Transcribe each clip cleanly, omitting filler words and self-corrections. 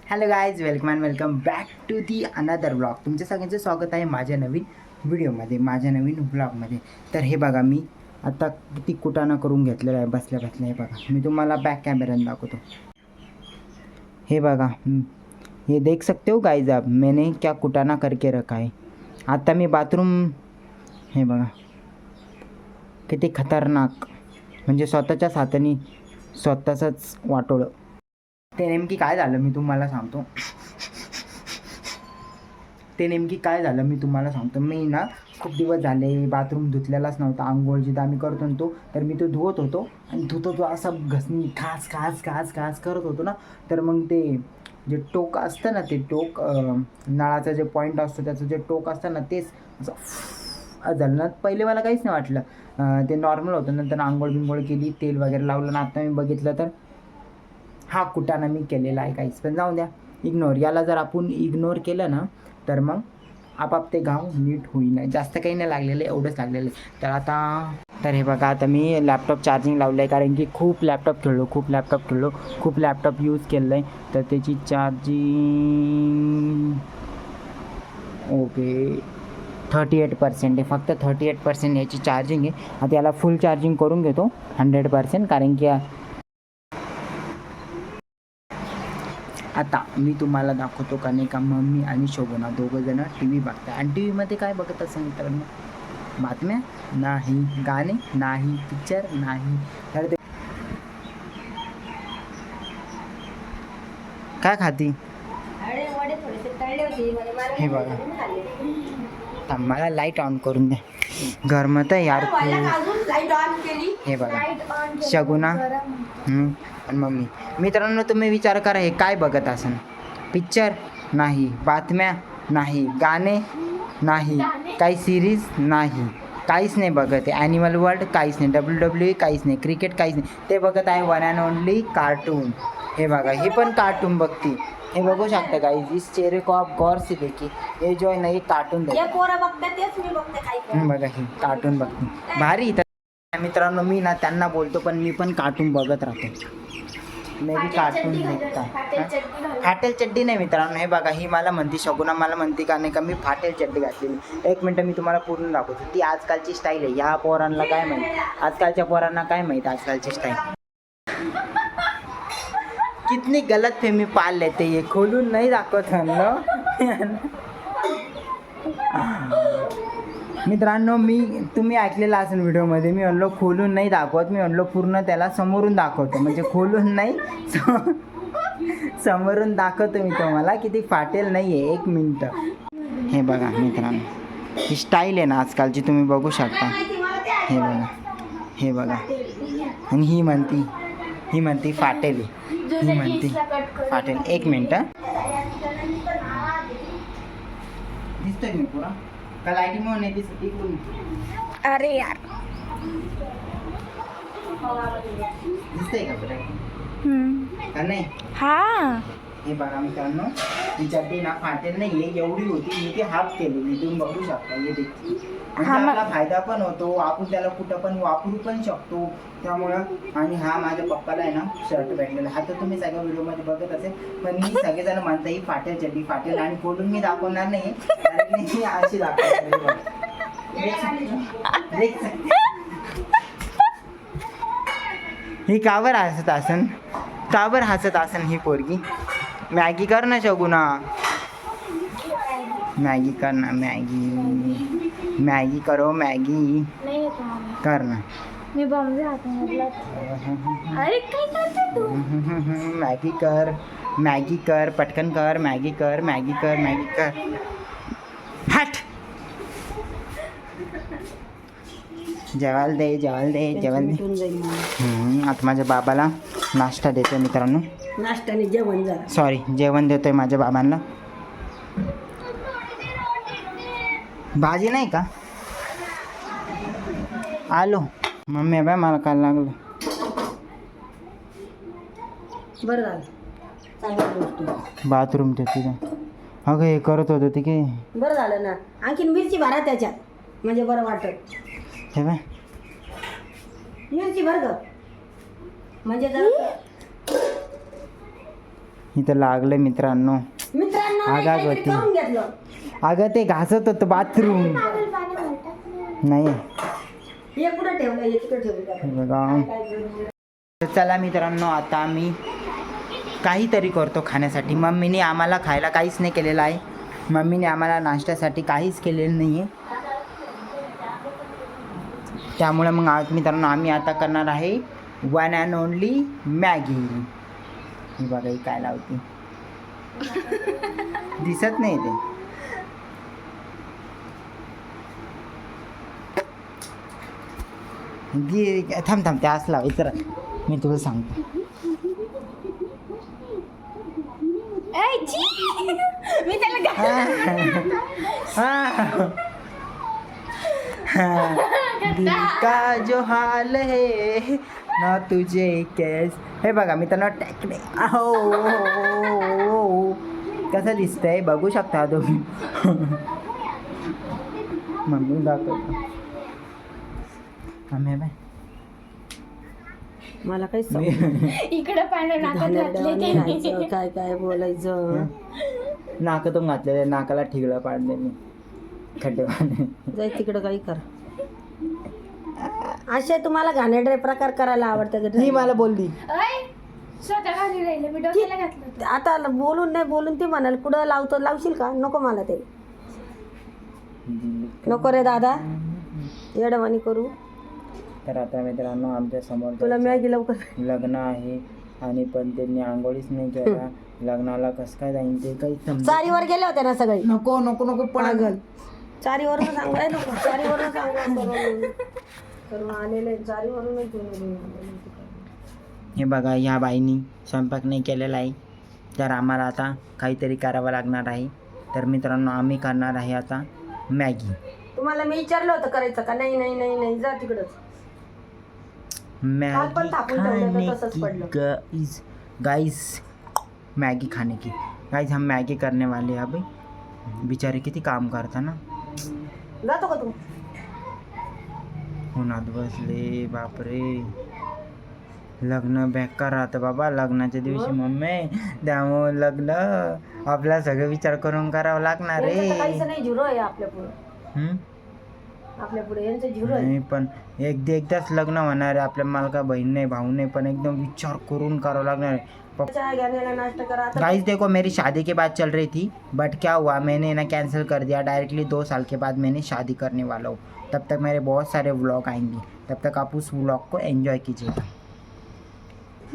Hello guys, welcome back to the another blog. तुमच्या सगळ्यांचं स्वागत आहे माझ्या नवीन व्हिडिओमध्ये, माझ्या नवीन ब्लॉगमध्ये. तर हे बघा, मी आता किती कुटाणा करून घेतलेला आहे बसल्या बसल्या. हे बघा, मी तुम्हाला बॅक कॅमेऱ्यानं दाखवतो. हे बघा, ये देख सकते हो गाइज आप, मैंने क्या कुटाणा करके रखा है. आता मी बाथरूम, हे बघा किती खतरनाक, म्हणजे स्वतःच्याच हाताने स्वतःचंच वाटोळं. ते नेमकी काय झालं मी तुम्हाला सांगतो. मी ना खूप दिवस झाले बाथरूम धुतलेलाच नव्हता. आंघोळ जिथं आम्ही करतो ना तर मी तो धुवत होतो आणि धुतो असा घसणी खास करत होतो ना. तर मग ते जे टोक असतं ना, ते टोक नळाचा जे पॉईंट असतो त्याचं जे टोक असतं ना, तेच असं झालं ना. पहिले मला काहीच नाही वाटलं, ते नॉर्मल होतं. नंतर आंघोळ बिंघोळ केली, तेल वगैरे लावलं ना, आता मी बघितलं तर हा कुटाणा मी केलेला आहे काहीच. पण जाऊ द्या, इग्नोर. याला जर आपण इग्नोर केलं ना तर मग आपाप ते गाव नीट होईन. जास्त काही नाही लागलेलं, एवढंच लागलेलं आहे. तर हे बघा, आता मी लॅपटॉप चार्जिंग लावलं आहे, कारण की खूप लॅपटॉप खेळलो, खूप लॅपटॉप यूज केलं आहे. तर त्याची चार्जिंग ओके 38% आहे, फक्त 38% याची चार्जिंग आहे. आता याला फुल चार्जिंग करून घेतो 100%, कारण की आता मी तुम्हाला दाखवतो का नाही का, मम्मी आणि शोभना दोघंजणं टी व्ही बघतात. आणि टी व्हीमध्ये काय बघत असेल मित्रांनो? बातम्या नाही, गाणे नाही, पिक्चर नाही. तर ते काय खाती? हे बघा, मला लाईट ऑन करून द्या, गरमत आहे यार. हे बघा, शगुना आणि मम्मी. मित्रांनो, तुम्ही विचार करा, हे काय बघत असेल? पिक्चर नाही, बातम्या नाही, गाणे नाही, काही सिरीज नाही, काहीच नाही बघत आहे. ॲनिमल वर्ल्ड काहीच नाही, WWE काहीच नाही, क्रिकेट काहीच नाही. ते बघत आहे वन अँड ओनली कार्टून. हे बघा, ही पण कार्टून बघती. हे बघू शकता गाइस, इस चेहरे को आप गौर से देखिए. हे जो आहे ना, हे कार्टून बघते. बघा, ही कार्टून बघते भारी. मित्रांनो, मी ना त्यांना बोलतो, पण मी पण कार्टून बघत राहतो. मी बी कार्टून बघता. फाटेल चड्डी नाही मित्रांनो. हे बघा, ही मला म्हणते, शगुना मला म्हणते का नाही का मी फाटेल चड्डी घातलेली. एक मिनटं, मी तुम्हाला पूर्ण दाखवतो. ती आजकालची स्टाईल आहे. या पोरांना काय माहीत, आजकालच्या पोरांना काय माहीत आजकालची स्टाईल. कितनी गलत फहमी पाल लेते, ये खोलून नाही दाखवत ना. मित्रांनो, तुम्ही ऐकलेलं असेल व्हिडिओमध्ये, मी म्हणलो खोलून नाही दाखवत, मी म्हणलो पूर्ण त्याला समोरून दाखवतो. म्हणजे खोलून नाही, समोरून दाखवतो मी तुम्हाला, किती फाटेल नाही आहे. एक मिनटं. हे बघा मित्रांनो, ही स्टाईल आहे ना आजकालची, तुम्ही बघू शकता. हे बघा. आणि ही म्हणती फाटेल, ही म्हणती फाटेल. एक मिनटं, दिसतोय मी पुरा का? लाईटिंग नाही दिसत. अरे यार, दिसतंय का का नाही? हा. हे बघा मित्रांनो, ही चड्डी ना फाटेल नाही आहे, एवढी होती. मी ती हाफ केलेली, तुम्ही बघू शकता. हे देखील म्हणजे आपला फायदा पण होतो, आपण त्याला कुठं पण वापरू पण शकतो. त्यामुळं. आणि हा माझ्या पप्पाला आहे ना शर्ट भेटलेला. हा तर तुम्ही सगळ्या व्हिडिओमध्ये बघत असेल, पण मी सगळेजण म्हणता ही फाटेल चड्डी फाटेल, आणि खोलून मी दाखवणार नाही, कारण मी अशी दाखवणार. ही कावर हसत असन ही पोरगी. मॅगी कर ना शगुना, मॅगी कर ना, मॅगी करो, मॅगी कर ना. मी बॉम्बे अरे काय करते तू? मॅगी कर पटकन कर, मॅगी कर. हट. जेवायला दे. आता माझ्या बाबाला नाश्ता देतोय मित्रांनो. नाश्त्याने जेवण झालं. सॉरी, जेवण देतोय माझ्या बाबांना. भाजी नाही का? आलो. मम्मी बाय, मला काय लागलं. बरं झालं, चांगली गोष्ट. बाथरूम ते तिथं. अगं, हे करत होतं ते की. बरं झालं ना. आणखीन मिरची भरा त्याच्यात, म्हणजे बरं वाटत. हे बाय, मिरची भर ग, म्हणजे जरा इथं लागलं मित्रांनो. मित्रांनो आगाग काहीतरी होती. करून घेतलं. अगं ते घासत होतं बाथरूम. नाही हे कुठं ठेवलं, हे कुठं ठेवलं? हे बघा. तर चला मित्रांनो, आता आम्ही काहीतरी करतो खाण्यासाठी. मम्मीने आम्हाला खायला काहीच नाही केलेलं आहे. मम्मीने आम्हाला नाश्त्यासाठी काहीच केलेलं नाही आहे. त्यामुळे मग आज मित्रांनो आम्ही आता करणार आहे वन अँड ओनली मॅगी. ही बघा ही काय लावते, दिसत नाही ते. थांब थांब, ते असं लावायचं रे. मी तुला सांगतो. मी त्याला दिल का जो हाल है ना तुझे केस. हे बघा मित्रांनो टेक्निक. कसं दिसतंय बघू शकता तुम्ही. मम्मी दाखवतो आम्ही बाय. मला काही इकडे पाण्यात नाकात घातले ते. काय काय बोलायचं. नाकातून घातलेले, नाकाला ठिगळं पाडले मी खड्डे पाडले. जाय तिकडं काही कर. असे तुम्हाला घाणेरडे प्रकार करायला आवडतात. ती मला बोलली स्वतः घाली राहिले, मी डोक्याला घातलं होतं. आता बोलून नाही बोलून ती म्हणाल कुठं लावतो, लावशील का? नको मला ते नको रे दादा, येडवाणी करू. तर आता मित्रांनो आमच्या समोर तुला मॅगी लवकर लग्न आहे आणि पण त्यांनी आंघोळीच नाही केला. लग्नाला कसं काय जाईन ते काही समजत. चारीवर गेले होते ना सगळे. नको नको नको पागल. चारीवरून सांगाय नको, चारीवरून सांगा करून आलेले, चारीवरूनच घेऊन. हे बघा ह्या बाईनी स्वयंपाक नाही केलेला आहे, तर आम्हाला आता काहीतरी करावं लागणार आहे. तर मित्रांनो आम्ही करणार आहे आता मॅगी. तुम्हाला मी विचारलं होतं करायचं का? नाही नाही नाही नाही, जा तिकडंच. मॅगी खाने की गाइस, मैगी खाने की गाइस, हम मैगी करने वाले हैं अभी. बिचारे किती काम करता ना. जातो का तू? उन्हात बसले बापरे. लग्न बेकार राहतं बाबा लग्नाच्या दिवशी मम्मी. त्यामुळे लग्न आपला सगळं विचार करून करावं लागणार रे. काहीच नाही, झिरो आहे आपल्या पुढे. आपल्या पुढे यांचं झिरो आहे. नाही पण एकदाच लग्न होणार आहे आपल्या. मला का बहीण नाही भाऊ नाही, पण एकदम विचार करून करावं लागणार है. गाइस देखो मेरी शादी के बाद चल रही थी, बट क्या हुआ मैंने ना कैंसिल कर दिया. डायरेक्टली 2 साल के बाद मैंने शादी करने वाला हूँ. तब तक मेरे बहुत सारे व्लॉग आएंगे, तब तक आप उस व्लॉग को एंजॉय कीजिएगा.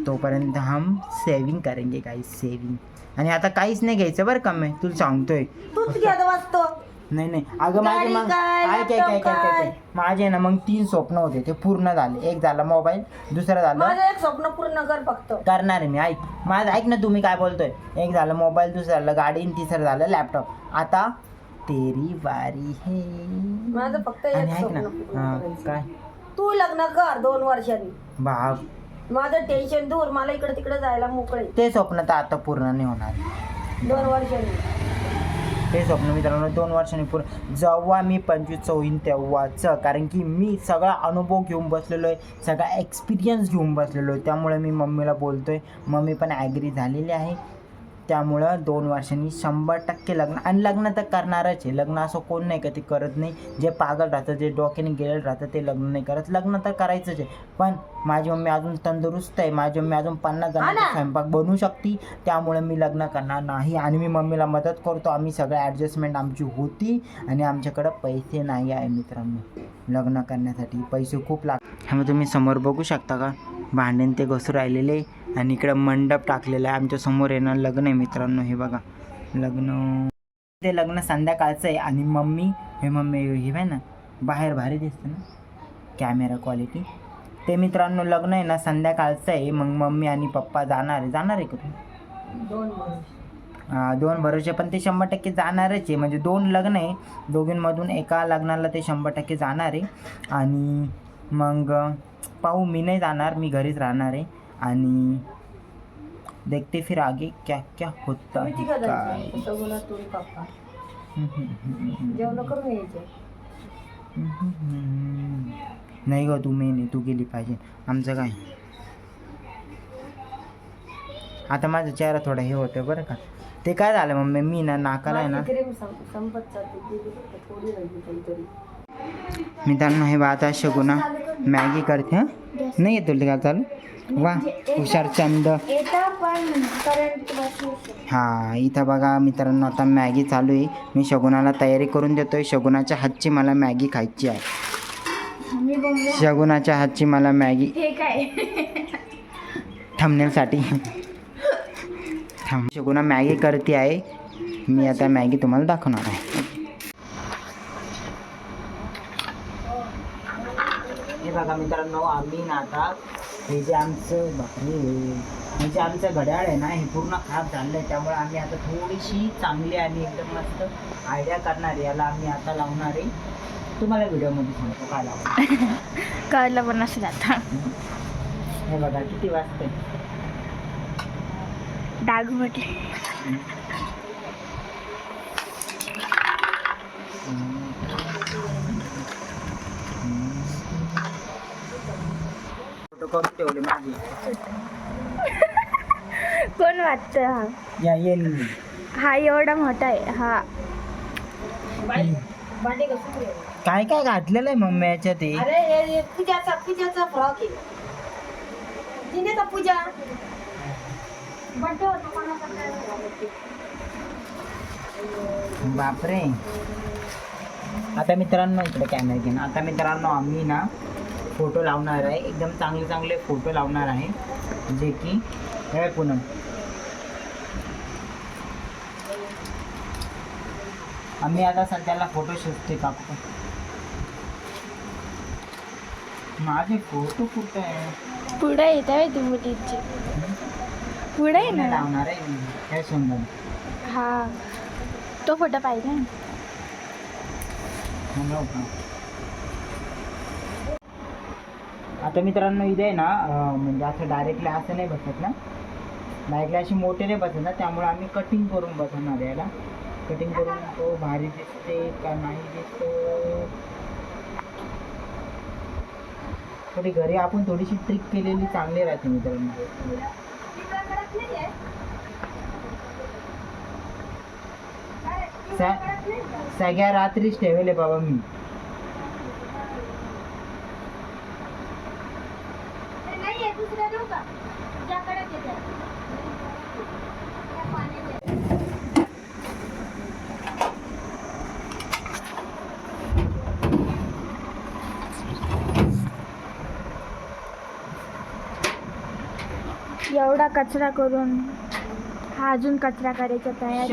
तोपर्यंत हम सेविंग करेंगे गाइस, सेविंग. आणि आता काहीच नाही घ्यायचं बरं का, मी तुला सांगतोय. तूच घ्या वाचतो. नाही अगं माझे ना मग 3 स्वप्न होते, ते पूर्ण झाले. एक झालं मोबाईल, दुसरं झालं माझं एक स्वप्न पूर्ण कर फक्त. करणार आहे मी. माझं ऐक ना, तुम्ही काय बोलतोय. एक झालं मोबाईल, दुसरं झालं गाडी, तिसरं झालं लॅपटॉप. आता तेरी वारी है. माझं फक्त आणि एक ऐक ना स्वप्न. काय तू लग्न कर 2 वर्षांनी. बाप, माझं टेन्शन दूर, मला इकडे तिकडे जायला मोकळे. ते स्वप्न तर आता पूर्ण नाही होणार. 2 वर्षांनी ते स्वप्न मित्रांनो 2 वर्षांनी पूर्ण. जेव्हा मी 25 होईन तेव्हाच, कारण की मी सगळा अनुभव घेऊन बसलेलो आहे, सगळा एक्सपिरियन्स घेऊन बसलेलो आहे. त्यामुळे मी मम्मीला बोलतो आहे. मम्मी पण ॲग्री झालेली आहे. त्यामुळं 2 वर्षांनी 100% लग्न. आणि लग्न तर करणारच आहे. लग्न असं कोण नाही का ते करत नाही. जे पागल राहतं, जे डोक्याने गेलेलं राहतं ते लग्न नाही करत. लग्न तर करायचंच आहे. पण माझी मम्मी अजून तंदुरुस्त आहे. माझी मम्मी अजून 50 जणांचा स्वयंपाक बनवू शकते. त्यामुळे मी लग्न करणार नाही. आणि मी मम्मीला मदत करतो. आम्ही सगळं ॲडजस्टमेंट आमची होती. आणि आमच्याकडं पैसे नाही आहे मित्रांनो लग्न करण्यासाठी. पैसे खूप लागतात. ह्यामुळे तुम्ही समोर बघू शकता का, भांड्यान ते घसू राहिलेले. आणि इकडं मंडप टाकलेला आहे. आमच्या समोर येणं लग्न आहे मित्रांनो. हे बघा लग्न, ते लग्न संध्याकाळचं आहे. आणि मम्मी हे आहे ना, बाहेर भारी दिसतं ना कॅमेरा क्वालिटी. ते मित्रांनो लग्न आहे ना संध्याकाळचं आहे. मग मम्मी आणि पप्पा जाणार आहे का तू? 2 भरोसे, पण ते 100% जाणारच आहे. म्हणजे 2 लग्न आहे, दोघींमधून एका लग्नाला ते 100% जाणार आहे. आणि मग पाहू, मी नाही जाणार, मी घरीच राहणार आहे. आणि देखते फिर आगे क्या क्या होता है. जेवण करून यायचे. नाही ग, तू मेन आहे, तू गेली पाहिजे. आमचं काय आता माझा चेहरा थोडा हे होतं बरं का. ते काय झालं मम्मी, मी ना नाकाला आहे ना क्रीम संपत जाते थोडी राहिली काहीतरी. मित्रांनो हे बा आता शगुना मॅगी करते. हं नाही येतो का चालू. वा हुशार चंद. हां इथं बघा मित्रांनो आता मॅगी चालू आहे. मी शगुनाला तयारी करून देतोय. शगुनाच्या हातची मला मॅगी खायची आहे. शगुनाच्या हातची मला मॅगी थंबनेलसाठी. शगुना मॅगी करते आहे. मी आता मॅगी तुम्हाला दाखवणार आहे. हे बघा मित्रांनो आम्ही ना आता हे जे आमचं बापरे म्हणजे आमचं घड्याळ आहे ना हे पूर्ण खराब झालं आहे. त्यामुळे आम्ही आता थोडीशी चांगली आणि एकदम मस्त आयडिया करणार आहे. याला आम्ही आता लावणार आहे. तुम्हाला व्हिडिओमध्ये सांगतो काय लावणार. कळलं पण नसेल आता. हे बघा किती वाजते. डाग म्हटले. फोटो करून ठेवले माझे. कोण वाटतं हा? या येईल हा एवढा मोठा आहे हा. भांडे कसं घे. काय काय घातलेलं आहे मम्मी याच्यात ते. अरे हे पूजाचा फ्रॉक आहे. तिने तर पूजा बड्डे होता कोणाचा. बापरे. आता मित्रांनो इकडे कॅमेरा घेऊन आता मित्रांनो आम्ही ना फोटो लावणार आहे. एकदम चांगले चांगले फोटो लावणार आहे. जे की हे पूनम आम्ही आता सध्याला फोटो शूटचे कापतो. माझे फोटो कुठे आहे. पुढे येत आहे ती मुलीची. पुढे आहे ना लावणार आहे मी. हे सुंदर. हा तो फोटो पाहिजे ना. आता मित्रांनो इथे ना म्हणजे असं डायरेक्टली असं नाही बसत ना. डायरेक्टली अशी मोठे नाही बसत ना. त्यामुळे आम्ही कटिंग करून बसवणार याला. कटिंग करून तो भारी दिसते का नाही दिसतो. थोडी घरी आपण थोडीशी ट्रिक केलेली चांगली राहते मित्रांनो. सगळ्या रात्रीच ठेवले बाबा मी. एवढा कचरा करून हा अजून कचरा करायचा तयार.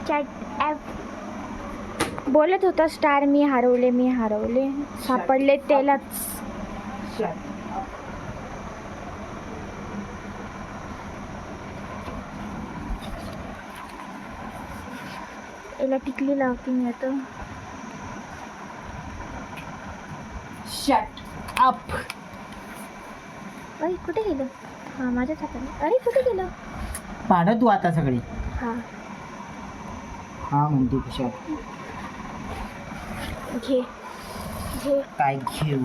चॅट ॲप बोलत होता स्टार मी हरवले सापडले त्यालाच. याला टिकली लावते मी आता. Shut up. अरे कुठे गेलं. हा माझ्याच हाताने. अरे कुठे गेलं. पाडत तू आता सगळी. हा हा म्हणते खुशाल. घे घे. काय घेऊ.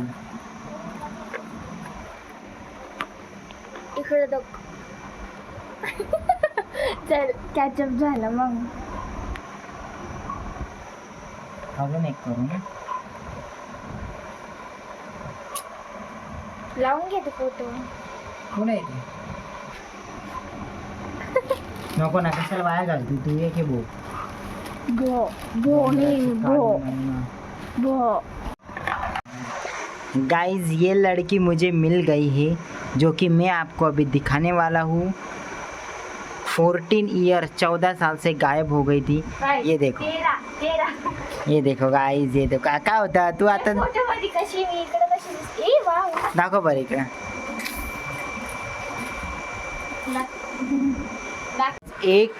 इकडे बघ. चल कॅचअप झालं मग. अजून एक करून लावून घे ते फोटो. कोण आहे ते. नको ना कशाला वाया घालते तू. एक भो भो भो नहीं भो भो. गाइस ये लड़की मुझे मिल गई है जो कि मैं आपको अभी दिखाने वाला हूँ. 14 ईयर 14 साल से गायब हो गई थी. ये देखो ये देखो गाइस ये देखो काय होता तू आता कशी मी इकडे कशी दिसते. ए वाव. दाखव बरं इकडे. एक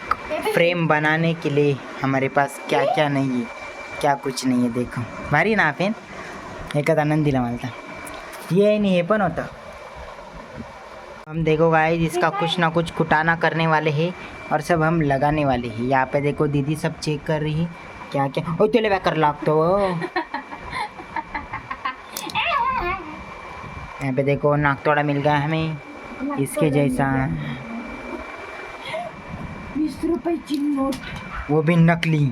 फ्रेम बनाने के लिए हमारे पास क्या क्या नहीं है. क्या कुछ नहीं है. देखो भारी ना पेन. एकच आनंद दिला मला. ये नहीं हे पण होतं. हम देखो गाइस इसका कुछ ना कुछ कुटाना करने वाले हैं और सब हम लगाने वाले हैं. यहाँ पे देखो दीदी सब चेक कर रही है क्या क्या. ओ तुला कर लागतो. यहाँ पे देखो नाकतोड़ा मिल गया हमें इसके जैसा. 20 रुपयाची नोट. वो भी नकली.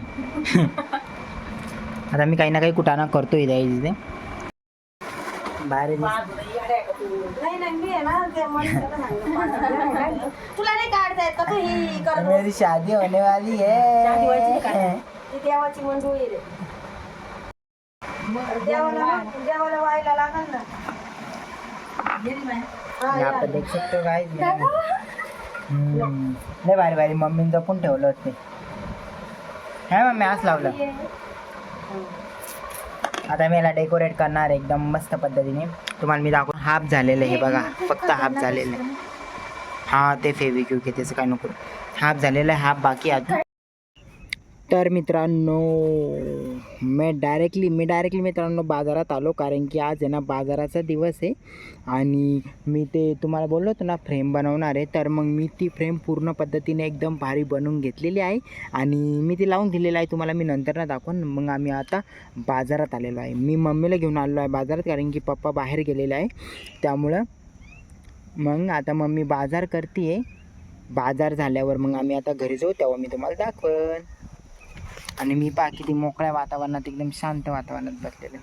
आता मी काही ना काही कुटाणा करतोय तिथे बाहेर. नाही नाही मी आहे ना ते मनीषाला सांगितलं. तुला नाही काढता येत का तू ही कर. मेरी शादी होने वाली शादी व्हायची है. काय? ती देवाची मंडळी रे. देवाला व्हायला लागल ना. हा, यहाँ पे देख सकते हो गाइस. लय भारी भारी मम्मीने जपून ठेवलं होते. काय मम्मी आज लावलं. आता मी याला डेकोरेट करणार एकदम मस्त पद्धतीने. तुम्हाला मी दाखवून हाफ झालेलं आहे बघा, फक्त हाफ झालेलं आहे. हा ते फेविक्विक आहे त्याचं काय नको. हाफ झालेलं आहे, हाफ बाकी आहे. तर मित्रांनो मी डायरेक्टली मित्रांनो बाजारात आलो, कारण की आज आहे ना बाजाराचा दिवस आहे. आणि मी ते तुम्हाला बोललो होतो ना फ्रेम बनवणार आहे, तर मग मी ती फ्रेम पूर्ण पद्धतीने एकदम भारी बनवून घेतलेली आहे आणि मी ती लावून दिलेली आहे. तुम्हाला मी नंतर ना दाखवून. मग आम्ही आता बाजारात आलेलो आहे. मी मम्मीला घेऊन आलेलो आहे बाजारात, कारण की पप्पा बाहेर गेलेले आहे. त्यामुळं मग आता मम्मी बाजार करते आहे. बाजार झाल्यावर मग आम्ही आता घरी जाऊ, तेव्हा मी तुम्हाला दाखवेन. आणि मी पहा किती मोकळ्या वातावरणात, एकदम शांत वातावरणात बसलेलं.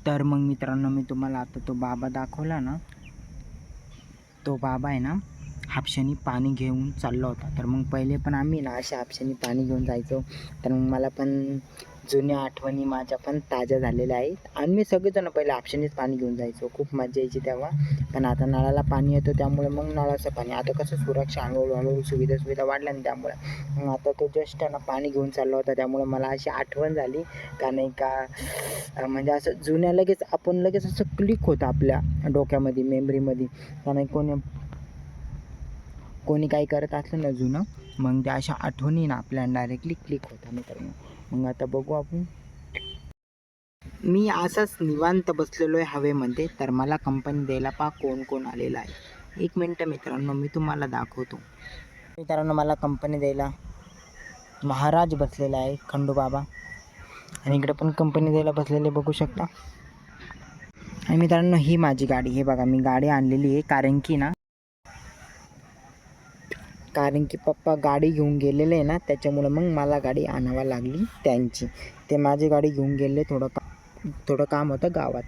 तर मग मित्रांनो मी तुम्हाला आता तो बाबा दाखवला ना, तो बाबा आहे ना हापशानी पाणी घेऊन चालला होता. तर मग पहिले पण आम्ही ना अशा हापशानी पाणी घेऊन जायचो. तर मग मला पण जुन्या आठवणी माझ्या पण ताज्या झालेल्या आहेत. आणि मी सगळेजण पहिले हापशानीच पाणी घेऊन जायचो, खूप मजा यायची तेव्हा. पण आता नळाला पाणी येतं त्यामुळे मग नळाचं पाणी. आता कसं सुरक्षा हळूहळू सुविधा वाढल्या ना, त्यामुळे मग आता तो जस्ट ना पाणी घेऊन चालला होता. त्यामुळे मला अशी आठवण झाली का नाही का, म्हणजे असं जुन्या लगेच आपण लगेच असं क्लिक होतं आपल्या डोक्यामध्ये, मेमरीमध्ये. कारण कोणी काही करत असलं ना जुनं, मग त्या अशा आठवणी ना आपल्या डायरेक्टली क्लिक होता मित्रांनो. मग आता बघू आपण. मी असाच निवांत बसलेलो आहे हवेमध्ये. तर मला कंपनी द्यायला पहा कोण कोण आलेलं आहे. एक मिनटं मित्रांनो मी तुम्हाला दाखवतो. मित्रांनो मला कंपनी द्यायला महाराज बसलेला आहे, खंडूबाबा. आणि इकडे पण कंपनी द्यायला बसलेले बघू शकता. आणि मित्रांनो ही माझी गाडी. हे बघा मी गाडी आणलेली आहे, कारण की पप्पा गाडी घेऊन गेलेले आहे ना, त्याच्यामुळं मग मला गाडी आणावं लागली त्यांची. ते माझी गाडी घेऊन गेले, थोडं काम होतं गावात.